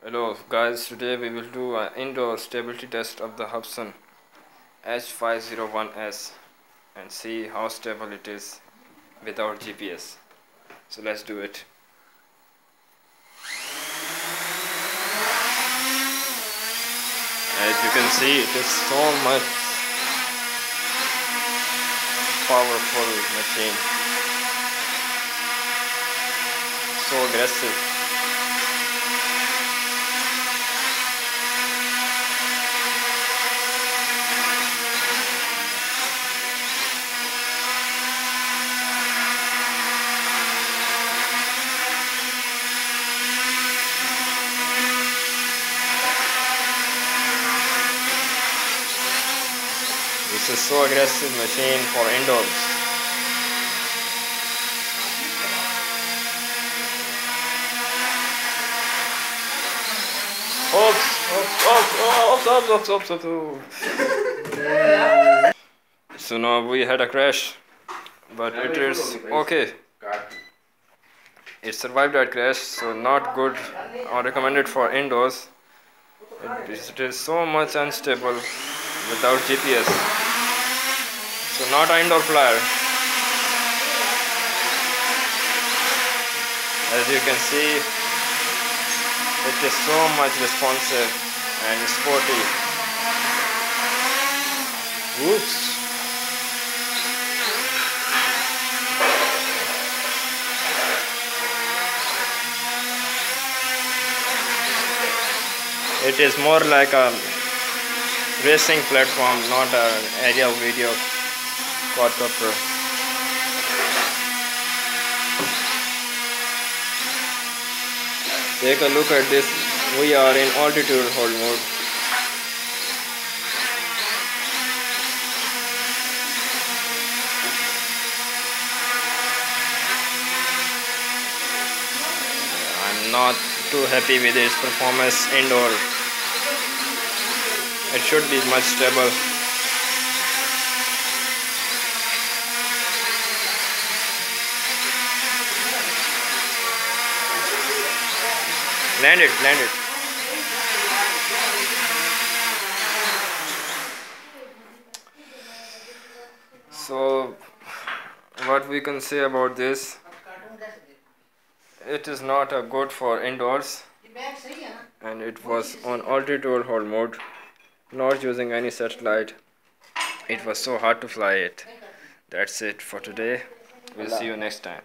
Hello guys, today we will do an indoor stability test of the Hubsan H501S and see how stable it is without GPS. So let's do it. As you can see, it is so much powerful machine, so aggressive. This is so aggressive machine for indoors. Oops. So now we had a crash, but it is okay. It survived that crash, so not good or recommended for indoors. It is so much unstable without GPS. So not an indoor flyer. As you can see, it is so much responsive and sporty. Oops. It is more like a racing platform, not an aerial video quadcopter. Take a look at this. We are in altitude hold mode. I'm not too happy with its performance indoor. It should be much stable. Land it. So what we can say about this, it is not a good for indoors, and it was on altitude hold mode, not using any satellite. It was so hard to fly it. That's it for today. We'll see you next time.